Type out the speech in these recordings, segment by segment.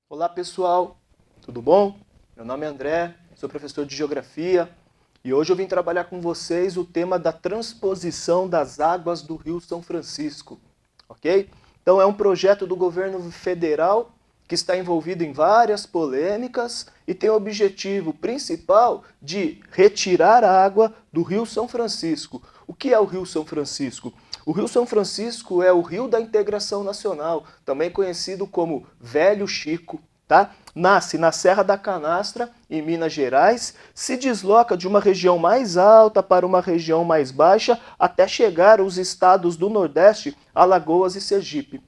Olá pessoal, tudo bom? Meu nome é André, sou professor de Geografia e hoje eu vim trabalhar com vocês o tema da transposição das águas do Rio São Francisco, ok? Então é um projeto do governo federal que está envolvido em várias polêmicas e tem o objetivo principal de retirar a água do Rio São Francisco. O que é o Rio São Francisco? O Rio São Francisco é o Rio da Integração Nacional, também conhecido como Velho Chico, tá? Nasce na Serra da Canastra, em Minas Gerais, se desloca de uma região mais alta para uma região mais baixa até chegar aos estados do Nordeste, Alagoas e Sergipe.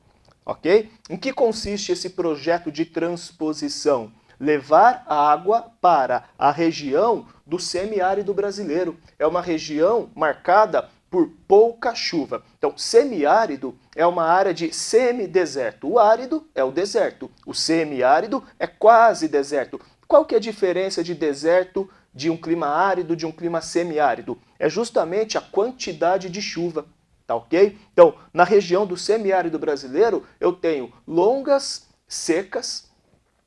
Ok? Em que consiste esse projeto de transposição? Levar água para a região do semiárido brasileiro. É uma região marcada por pouca chuva. Então, semiárido é uma área de semideserto. O árido é o deserto. O semiárido é quase deserto. Qual que é a diferença de deserto, de um clima árido, de um clima semiárido? É justamente a quantidade de chuva. Tá ok? Então, na região do semiárido brasileiro, eu tenho longas secas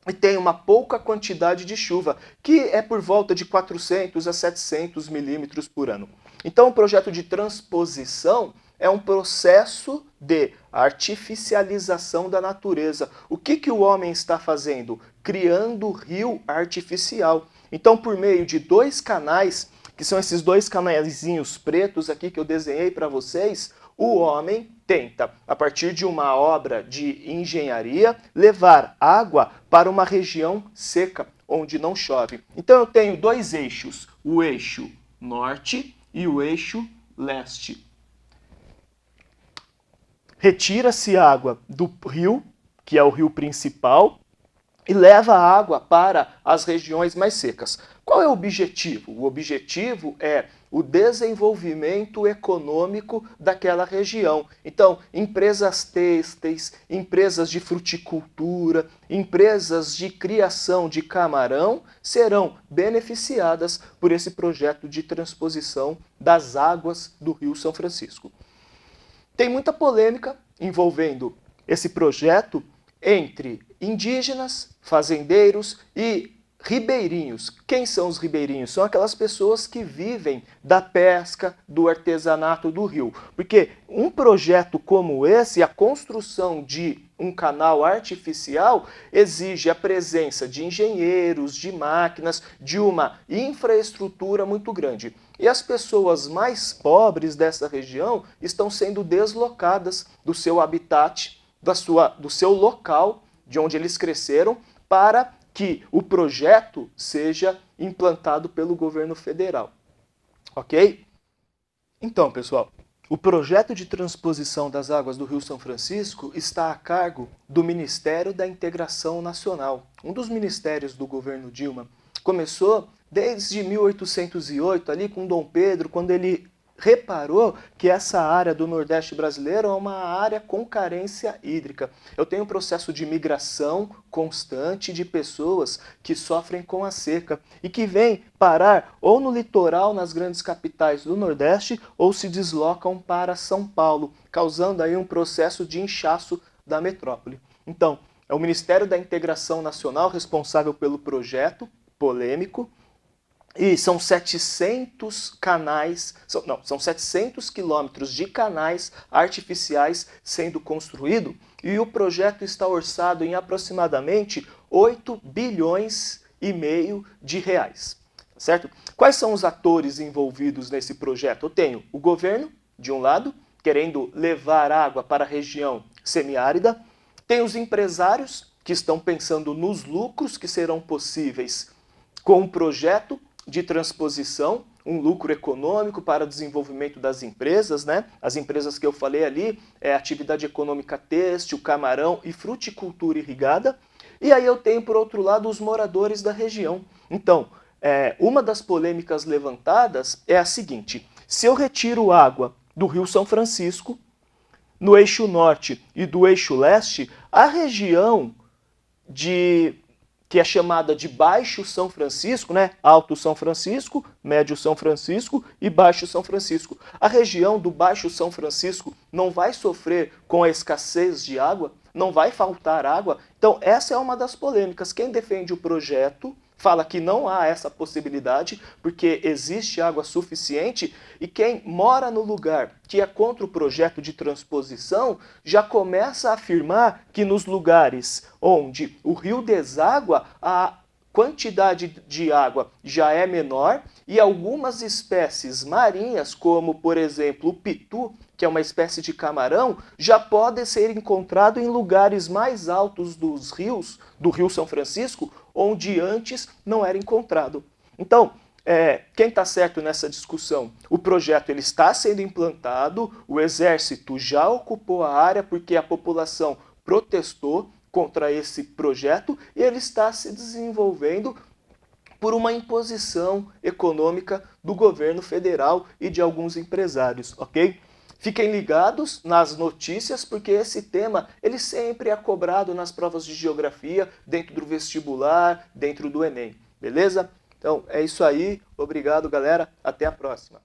e tenho uma pouca quantidade de chuva, que é por volta de 400 a 700 milímetros por ano. Então, o projeto de transposição é um processo de artificialização da natureza. O que o homem está fazendo? Criando rio artificial. Então, por meio de dois canais, que são esses dois canaizinhos pretos aqui que eu desenhei para vocês, o homem tenta, a partir de uma obra de engenharia, levar água para uma região seca, onde não chove. Então eu tenho dois eixos, o eixo norte e o eixo leste. Retira-se água do rio, que é o rio principal, e leva a água para as regiões mais secas. Qual é o objetivo? O objetivo é o desenvolvimento econômico daquela região. Então, empresas têxteis, empresas de fruticultura, empresas de criação de camarão serão beneficiadas por esse projeto de transposição das águas do Rio São Francisco. Tem muita polêmica envolvendo esse projeto entre indígenas, fazendeiros e ribeirinhos. Quem são os ribeirinhos? São aquelas pessoas que vivem da pesca, do artesanato do rio. Porque um projeto como esse, a construção de um canal artificial, exige a presença de engenheiros, de máquinas, de uma infraestrutura muito grande. E as pessoas mais pobres dessa região estão sendo deslocadas do seu habitat, do seu local, de onde eles cresceram, para que o projeto seja implantado pelo governo federal. Ok? Então, pessoal, o projeto de transposição das águas do Rio São Francisco está a cargo do Ministério da Integração Nacional, um dos ministérios do governo Dilma. Começou desde 1808, ali com Dom Pedro, quando ele reparou que essa área do Nordeste brasileiro é uma área com carência hídrica. Eu tenho um processo de migração constante de pessoas que sofrem com a seca e que vêm parar ou no litoral, nas grandes capitais do Nordeste, ou se deslocam para São Paulo, causando aí um processo de inchaço da metrópole. Então, é o Ministério da Integração Nacional responsável pelo projeto polêmico. E são 700 canais, são 700 quilômetros de canais artificiais sendo construído e o projeto está orçado em aproximadamente 8 bilhões e meio de reais, certo? Quais são os atores envolvidos nesse projeto? Eu tenho o governo, de um lado, querendo levar água para a região semiárida, tem os empresários que estão pensando nos lucros que serão possíveis com o projeto de transposição, um lucro econômico para o desenvolvimento das empresas, né? As empresas que eu falei ali é atividade econômica têxtil, camarão e fruticultura irrigada. E aí eu tenho, por outro lado, os moradores da região. Então, uma das polêmicas levantadas é a seguinte: se eu retiro água do Rio São Francisco, no eixo norte e do eixo leste, a região que é chamada de Baixo São Francisco, né? Alto São Francisco, Médio São Francisco e Baixo São Francisco. A região do Baixo São Francisco não vai sofrer com a escassez de água, não vai faltar água. Então, essa é uma das polêmicas. Quem defende o projeto fala que não há essa possibilidade, porque existe água suficiente, e quem mora no lugar que é contra o projeto de transposição já começa a afirmar que nos lugares onde o rio deságua, a quantidade de água já é menor e algumas espécies marinhas, como por exemplo o pitu, que é uma espécie de camarão, já podem ser encontrado em lugares mais altos dos rios, do Rio São Francisco, onde antes não era encontrado. Então, quem está certo nessa discussão? O projeto ele está sendo implantado, o Exército já ocupou a área porque a população protestou contra esse projeto e ele está se desenvolvendo por uma imposição econômica do governo federal e de alguns empresários, ok? Fiquem ligados nas notícias, porque esse tema ele sempre é cobrado nas provas de geografia, dentro do vestibular, dentro do Enem, beleza? Então é isso aí, obrigado galera, até a próxima.